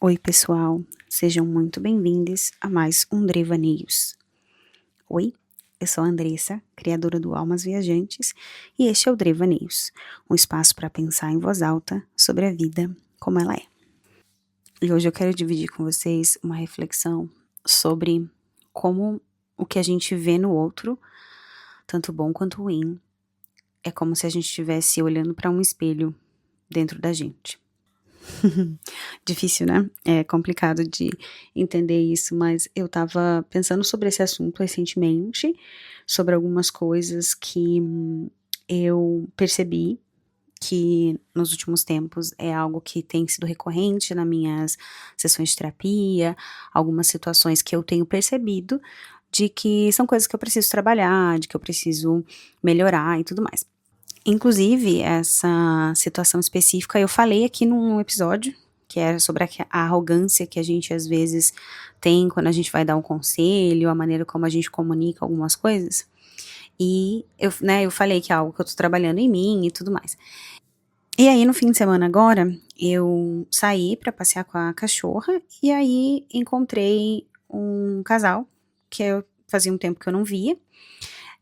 Oi, pessoal, sejam muito bem-vindos a mais um Drevaneios. Oi, eu sou a Andressa, criadora do Almas Viajantes, e este é o Drevaneios, um espaço para pensar em voz alta sobre a vida como ela é. E hoje eu quero dividir com vocês uma reflexão sobre como o que a gente vê no outro, tanto bom quanto ruim, é como se a gente estivesse olhando para um espelho dentro da gente. Difícil, né? É complicado de entender isso, mas eu tava pensando sobre esse assunto recentemente, sobre algumas coisas que eu percebi que nos últimos tempos é algo que tem sido recorrente nas minhas sessões de terapia, algumas situações que eu tenho percebido de que são coisas que eu preciso trabalhar, de que eu preciso melhorar e tudo mais. Inclusive, essa situação específica eu falei aqui num episódio, que era sobre a arrogância que a gente às vezes tem quando a gente vai dar um conselho, a maneira como a gente comunica algumas coisas. E eu falei que é algo que eu tô trabalhando em mim e tudo mais. E aí, no fim de semana agora, eu saí pra passear com a cachorra e aí encontrei um casal que eu fazia um tempo que eu não via.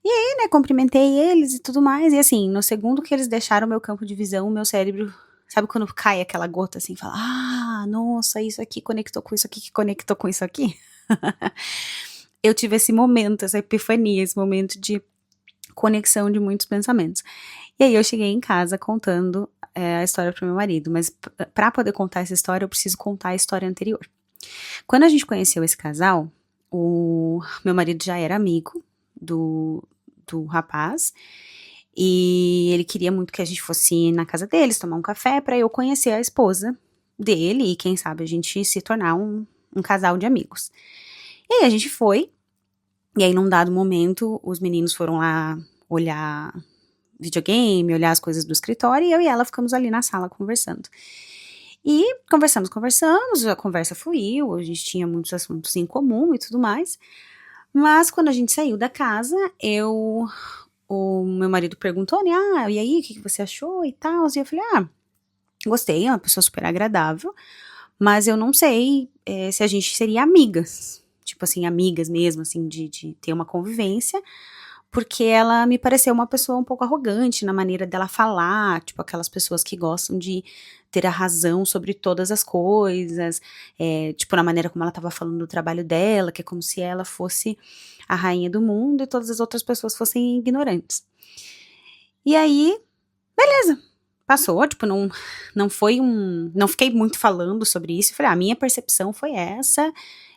E aí, né, cumprimentei eles e tudo mais, e assim, no segundo que eles deixaram o meu campo de visão, o meu cérebro, sabe quando cai aquela gota assim, fala, nossa, isso aqui conectou com isso aqui, que conectou com isso aqui? Eu tive esse momento, essa epifania, esse momento de conexão de muitos pensamentos. E aí eu cheguei em casa contando a história pro meu marido, mas pra poder contar essa história, eu preciso contar a história anterior. Quando a gente conheceu esse casal, o meu marido já era amigo do rapaz, e ele queria muito que a gente fosse na casa deles, tomar um café, pra eu conhecer a esposa dele, e quem sabe a gente se tornar um casal de amigos. E aí a gente foi, e aí num dado momento, os meninos foram lá olhar videogame, olhar as coisas do escritório, e eu e ela ficamos ali na sala conversando. E conversamos, a conversa fluiu, a gente tinha muitos assuntos em comum e tudo mais, mas quando a gente saiu da casa, o meu marido perguntou, né, e aí, o que você achou e tal, e eu falei, gostei, é uma pessoa super agradável, mas eu não sei se a gente seria amigas, tipo assim, amigas mesmo, assim, de ter uma convivência, porque ela me pareceu uma pessoa um pouco arrogante na maneira dela falar, tipo aquelas pessoas que gostam de ter a razão sobre todas as coisas, tipo na maneira como ela estava falando do trabalho dela, que é como se ela fosse a rainha do mundo e todas as outras pessoas fossem ignorantes. E aí, beleza, passou, tipo, não foi não fiquei muito falando sobre isso, falei, a minha percepção foi essa,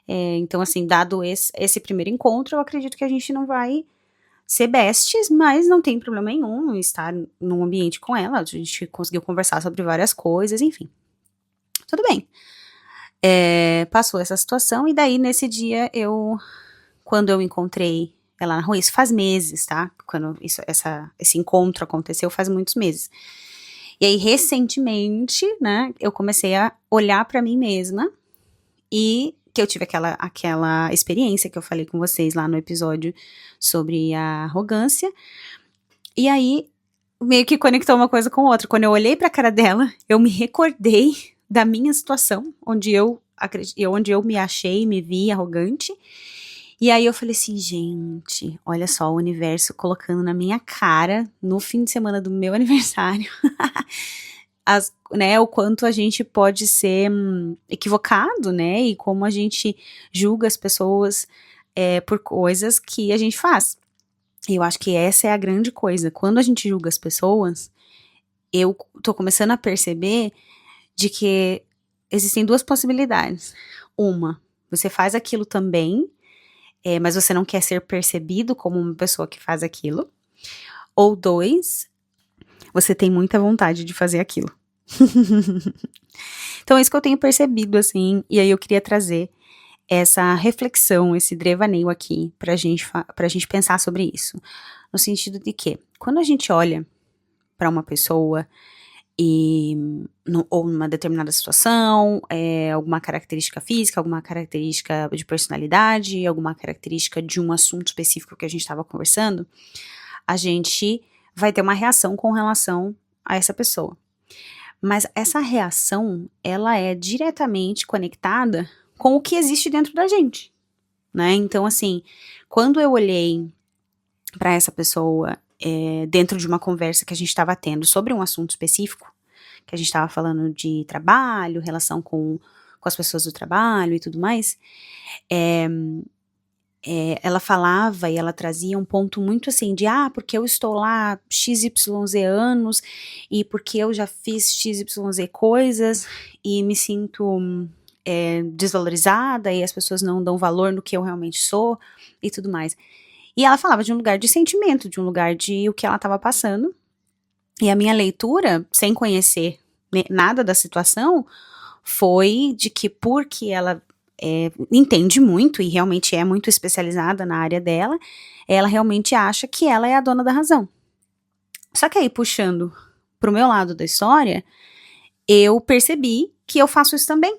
então assim, dado esse primeiro encontro, eu acredito que a gente não vai ser besties, mas não tem problema nenhum estar num ambiente com ela, a gente conseguiu conversar sobre várias coisas, enfim. Tudo bem. Passou essa situação, e daí nesse dia quando eu encontrei ela na rua, isso faz meses, tá? Quando esse encontro aconteceu faz muitos meses. E aí recentemente, né, eu comecei a olhar pra mim mesma, e que eu tive aquela experiência que eu falei com vocês lá no episódio sobre a arrogância, e aí meio que conectou uma coisa com outra. Quando eu olhei pra cara dela, eu me recordei da minha situação, onde eu me achei, me vi arrogante, e aí eu falei assim, gente, olha só o universo colocando na minha cara, no fim de semana do meu aniversário, né, o quanto a gente pode ser equivocado, né, e como a gente julga as pessoas por coisas que a gente faz. E eu acho que essa é a grande coisa. Quando a gente julga as pessoas, eu tô começando a perceber de que existem duas possibilidades. Uma, você faz aquilo também, mas você não quer ser percebido como uma pessoa que faz aquilo. Ou dois, você tem muita vontade de fazer aquilo. Então é isso que eu tenho percebido, assim, e aí eu queria trazer essa reflexão, esse drevaneio aqui pra gente pensar sobre isso. No sentido de que, quando a gente olha pra uma pessoa ou numa determinada situação, alguma característica física, alguma característica de personalidade, alguma característica de um assunto específico que a gente estava conversando, a gente vai ter uma reação com relação a essa pessoa. Mas essa reação, ela é diretamente conectada com o que existe dentro da gente, né? Então, assim, quando eu olhei para essa pessoa dentro de uma conversa que a gente estava tendo sobre um assunto específico, que a gente estava falando de trabalho, relação com as pessoas do trabalho e tudo mais, ela falava e ela trazia um ponto muito assim de, porque eu estou lá XYZ anos e porque eu já fiz XYZ coisas e me sinto desvalorizada e as pessoas não dão valor no que eu realmente sou e tudo mais. E ela falava de um lugar de sentimento, de um lugar de o que ela estava passando. E a minha leitura, sem conhecer nada da situação, foi de que porque ela entende muito e realmente é muito especializada na área dela, ela realmente acha que ela é a dona da razão. Só que aí, puxando pro meu lado da história, eu percebi que eu faço isso também,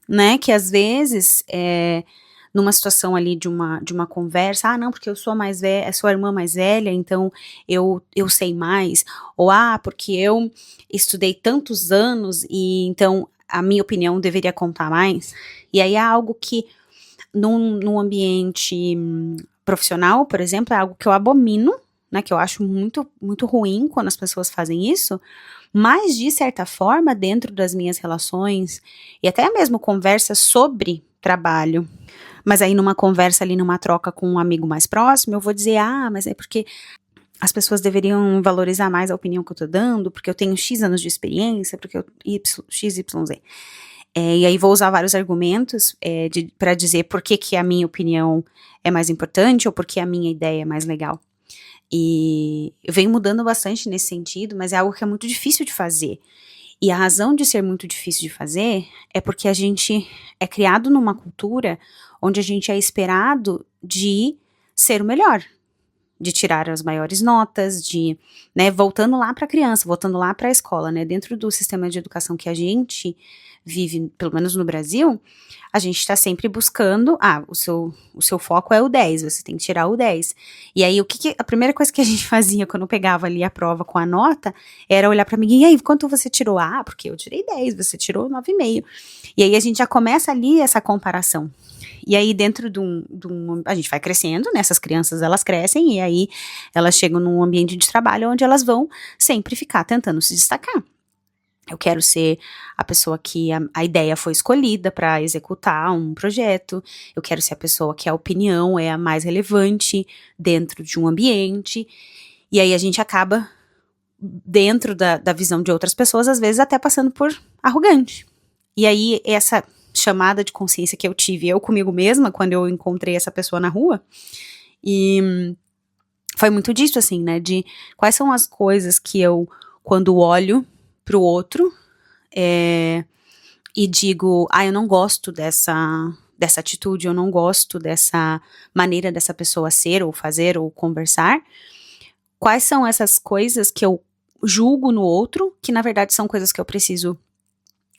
né? Que às vezes, numa situação ali de uma conversa, não, porque eu sou mais velha, sou a irmã mais velha, então eu sei mais, ou porque eu estudei tantos anos e então a minha opinião deveria contar mais. E aí é algo que num ambiente profissional, por exemplo, é algo que eu abomino, né, que eu acho muito, muito ruim quando as pessoas fazem isso, mas de certa forma, dentro das minhas relações, e até mesmo conversas sobre trabalho, mas aí numa conversa ali, numa troca com um amigo mais próximo, eu vou dizer, mas é porque as pessoas deveriam valorizar mais a opinião que eu tô dando, porque eu tenho X anos de experiência, porque eu XYZ. E aí vou usar vários argumentos para dizer por que a minha opinião é mais importante ou por que a minha ideia é mais legal. E eu venho mudando bastante nesse sentido, mas é algo que é muito difícil de fazer. E a razão de ser muito difícil de fazer é porque a gente é criado numa cultura onde a gente é esperado de ser o melhor, de tirar as maiores notas, né, voltando lá para a criança, voltando lá para a escola, né, dentro do sistema de educação que a gente vive, pelo menos no Brasil, a gente está sempre buscando, o seu foco é o 10, você tem que tirar o 10. E aí, a primeira coisa que a gente fazia quando pegava ali a prova com a nota, era olhar para mim, e aí, quanto você tirou? Porque eu tirei 10, você tirou 9,5. E aí a gente já começa ali essa comparação. E aí dentro a gente vai crescendo, né, essas crianças elas crescem e aí elas chegam num ambiente de trabalho onde elas vão sempre ficar tentando se destacar. Eu quero ser a pessoa que a ideia foi escolhida para executar um projeto, eu quero ser a pessoa que a opinião é a mais relevante dentro de um ambiente, e aí a gente acaba, dentro da visão de outras pessoas, às vezes até passando por arrogante. E aí essa chamada de consciência que eu tive, eu comigo mesma, quando eu encontrei essa pessoa na rua, e foi muito disso, assim, né, de quais são as coisas que eu, quando olho pro outro, e digo, eu não gosto dessa atitude, eu não gosto dessa maneira dessa pessoa ser, ou fazer, ou conversar, quais são essas coisas que eu julgo no outro, que na verdade são coisas que eu preciso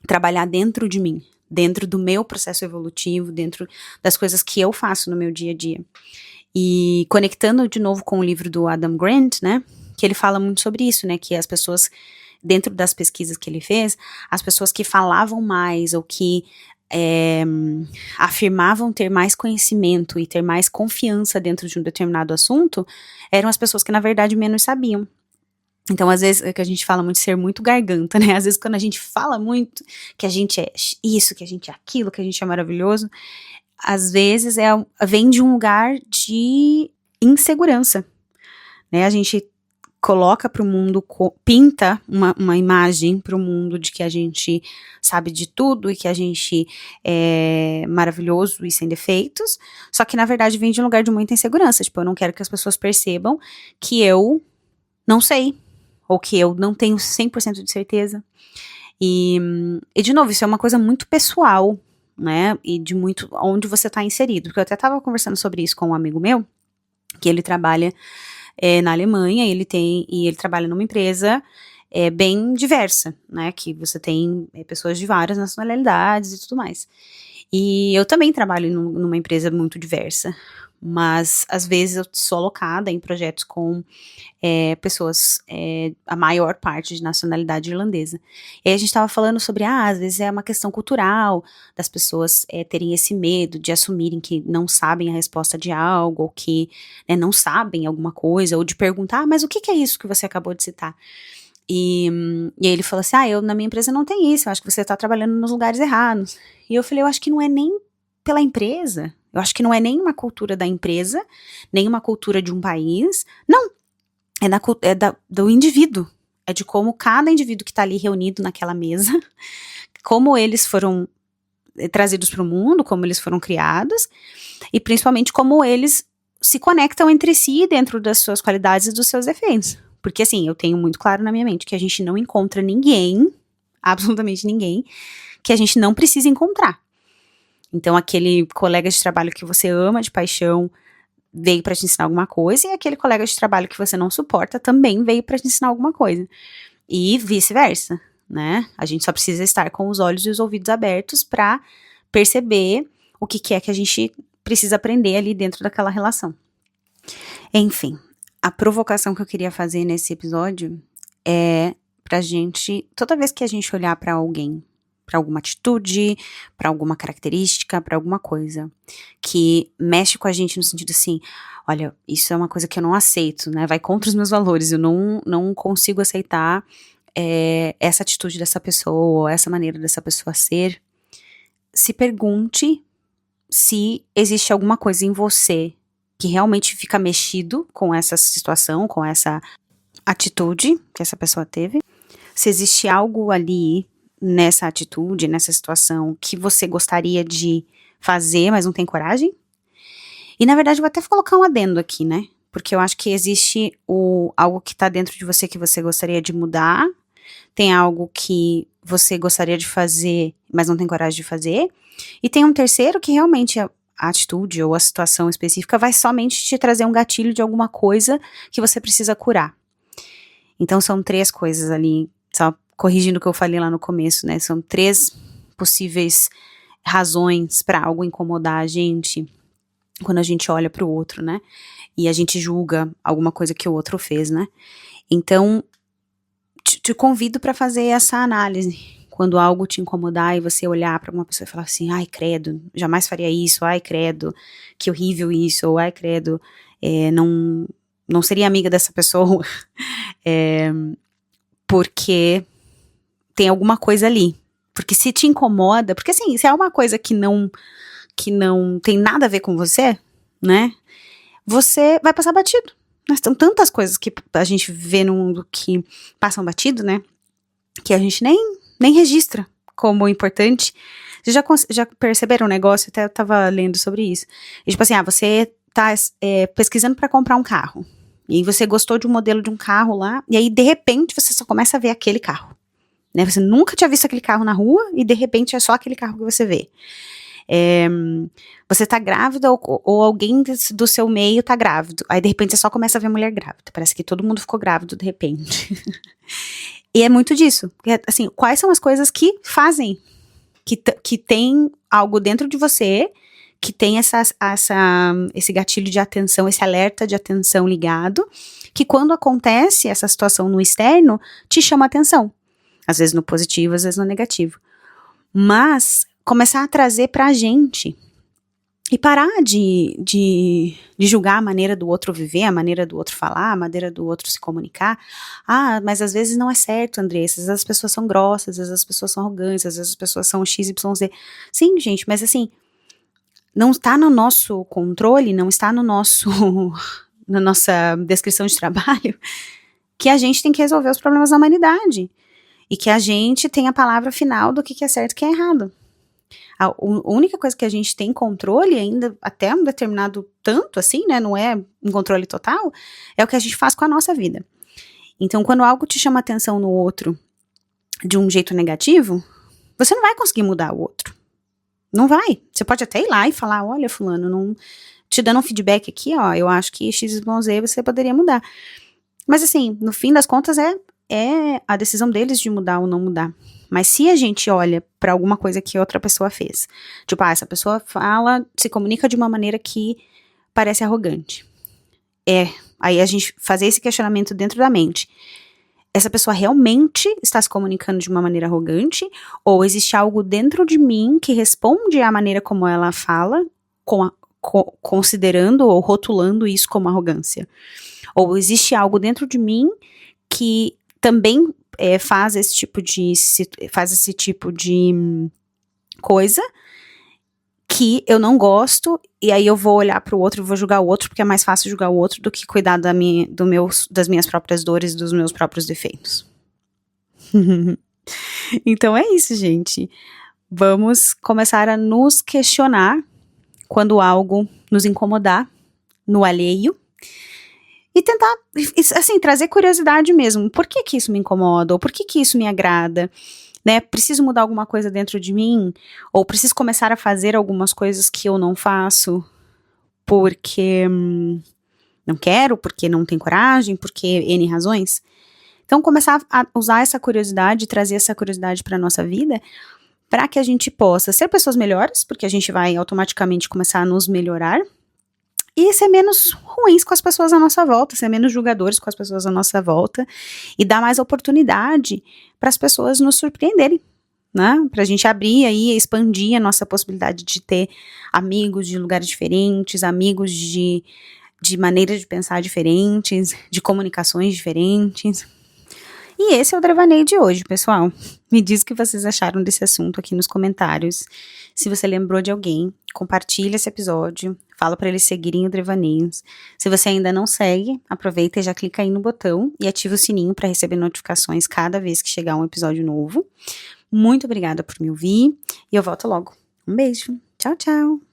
trabalhar dentro de mim, dentro do meu processo evolutivo, dentro das coisas que eu faço no meu dia a dia. E conectando de novo com o livro do Adam Grant, né, que ele fala muito sobre isso, né, que as pessoas, dentro das pesquisas que ele fez, as pessoas que falavam mais ou que afirmavam ter mais conhecimento e ter mais confiança dentro de um determinado assunto, eram as pessoas que na verdade menos sabiam. Então, às vezes, é que a gente fala muito de ser muito garganta, né? Às vezes, quando a gente fala muito que a gente é isso, que a gente é aquilo, que a gente é maravilhoso, às vezes vem de um lugar de insegurança, né? A gente coloca para o mundo, pinta uma imagem para o mundo de que a gente sabe de tudo e que a gente é maravilhoso e sem defeitos, só que, na verdade, vem de um lugar de muita insegurança. Tipo, eu não quero que as pessoas percebam que eu não sei, ou que eu não tenho 100% de certeza. E, de novo, isso é uma coisa muito pessoal, né, e de muito onde você está inserido, porque eu até estava conversando sobre isso com um amigo meu, que ele trabalha na Alemanha, e ele trabalha numa empresa bem diversa, né, que você tem pessoas de várias nacionalidades e tudo mais. E eu também trabalho numa empresa muito diversa, mas às vezes eu sou alocada em projetos com pessoas, a maior parte de nacionalidade irlandesa. E aí a gente estava falando sobre, às vezes é uma questão cultural, das pessoas terem esse medo de assumirem que não sabem a resposta de algo, ou que não sabem alguma coisa, ou de perguntar, mas o que é isso que você acabou de citar? E aí ele falou assim, eu na minha empresa não tem isso, eu acho que você está trabalhando nos lugares errados. E eu falei, eu acho que não é nem pela empresa, eu acho que não é nem uma cultura da empresa, nem uma cultura de um país, não, do indivíduo, é de como cada indivíduo que está ali reunido naquela mesa, como eles foram trazidos para o mundo, como eles foram criados, e principalmente como eles se conectam entre si dentro das suas qualidades e dos seus defeitos. Porque assim, eu tenho muito claro na minha mente que a gente não encontra ninguém, absolutamente ninguém, que a gente não precisa encontrar. Então aquele colega de trabalho que você ama de paixão veio para te ensinar alguma coisa, e aquele colega de trabalho que você não suporta também veio para te ensinar alguma coisa. E vice-versa, né? A gente só precisa estar com os olhos e os ouvidos abertos para perceber o que é que a gente precisa aprender ali dentro daquela relação. Enfim, a provocação que eu queria fazer nesse episódio é pra gente, toda vez que a gente olhar pra alguém, pra alguma atitude, pra alguma característica, pra alguma coisa que mexe com a gente no sentido assim, olha, isso é uma coisa que eu não aceito, né, vai contra os meus valores, eu não consigo aceitar essa atitude dessa pessoa, ou essa maneira dessa pessoa ser, se pergunte se existe alguma coisa em você que realmente fica mexido com essa situação, com essa atitude que essa pessoa teve, se existe algo ali nessa atitude, nessa situação que você gostaria de fazer, mas não tem coragem. E na verdade eu vou até colocar um adendo aqui, né, porque eu acho que existe algo que tá dentro de você que você gostaria de mudar, tem algo que você gostaria de fazer, mas não tem coragem de fazer, e tem um terceiro que realmente a atitude ou a situação específica vai somente te trazer um gatilho de alguma coisa que você precisa curar. Então são 3 coisas ali, só corrigindo o que eu falei lá no começo, né, são 3 possíveis razões para algo incomodar a gente quando a gente olha para o outro, né, e a gente julga alguma coisa que o outro fez, né. Então te convido para fazer essa análise. Quando algo te incomodar e você olhar para uma pessoa e falar assim, ai credo, jamais faria isso, ai credo, que horrível isso, ou ai credo, não seria amiga dessa pessoa, porque tem alguma coisa ali. Porque se te incomoda, porque assim, se é uma coisa que não tem nada a ver com você, né, você vai passar batido. Mas são tantas coisas que a gente vê no mundo que passam batido, né, que a gente nem registra como importante. Vocês já perceberam um negócio? Até eu tava lendo sobre isso. E, tipo assim, você tá pesquisando pra comprar um carro, e aí você gostou de um modelo de um carro lá, e aí de repente você só começa a ver aquele carro, né, você nunca tinha visto aquele carro na rua, e de repente é só aquele carro que você vê. Você tá grávida, ou alguém do seu meio tá grávido, aí de repente você só começa a ver mulher grávida, parece que todo mundo ficou grávido de repente. E é muito disso, porque, assim, quais são as coisas que fazem, que tem algo dentro de você, que tem esse gatilho de atenção, esse alerta de atenção ligado, que quando acontece essa situação no externo, te chama atenção, às vezes no positivo, às vezes no negativo, mas começar a trazer pra gente, e parar de julgar a maneira do outro viver, a maneira do outro falar, a maneira do outro se comunicar. Mas às vezes não é certo, Andressa, às vezes as pessoas são grossas, às vezes as pessoas são arrogantes, às vezes as pessoas são XYZ. Sim, gente, mas assim, não está no nosso controle, não está no nosso, na nossa descrição de trabalho, que a gente tem que resolver os problemas da humanidade, e que a gente tem a palavra final do que é certo e que é errado. A única coisa que a gente tem controle ainda, até um determinado tanto assim, né, não é um controle total, é o que a gente faz com a nossa vida. Então, quando algo te chama atenção no outro de um jeito negativo, você não vai conseguir mudar o outro. Não vai. Você pode até ir lá e falar, olha, fulano, não, te dando um feedback aqui, ó, eu acho que XYZ você poderia mudar. Mas assim, no fim das contas é a decisão deles de mudar ou não mudar. Mas se a gente olha pra alguma coisa que outra pessoa fez, tipo, essa pessoa se comunica de uma maneira que parece arrogante. Aí a gente fazer esse questionamento dentro da mente. Essa pessoa realmente está se comunicando de uma maneira arrogante? Ou existe algo dentro de mim que responde à maneira como ela fala, considerando ou rotulando isso como arrogância? Ou existe algo dentro de mim que também faz esse tipo de coisa que eu não gosto, e aí eu vou olhar pro outro e vou julgar o outro, porque é mais fácil julgar o outro do que cuidar das minhas próprias dores, dos meus próprios defeitos. Então é isso, gente. Vamos começar a nos questionar quando algo nos incomodar no alheio e tentar, assim, trazer curiosidade mesmo. Por que isso me incomoda? Ou por que isso me agrada? Né? Preciso mudar alguma coisa dentro de mim? Ou preciso começar a fazer algumas coisas que eu não faço porque não quero, porque não tenho coragem, porque N razões? Então, começar a usar essa curiosidade, trazer essa curiosidade para a nossa vida, para que a gente possa ser pessoas melhores, porque a gente vai automaticamente começar a nos melhorar, e ser menos ruins com as pessoas à nossa volta, ser menos julgadores com as pessoas à nossa volta, e dar mais oportunidade para as pessoas nos surpreenderem, né? Para a gente abrir aí, expandir a nossa possibilidade de ter amigos de lugares diferentes, amigos de maneiras de pensar diferentes, de comunicações diferentes. E esse é o Devaneio de hoje, pessoal. Me diz o que vocês acharam desse assunto aqui nos comentários. Se você lembrou de alguém, compartilha esse episódio, fala para eles seguirem o Devaneios. Se você ainda não segue, aproveita e já clica aí no botão e ativa o sininho para receber notificações cada vez que chegar um episódio novo. Muito obrigada por me ouvir e eu volto logo. Um beijo. Tchau, tchau.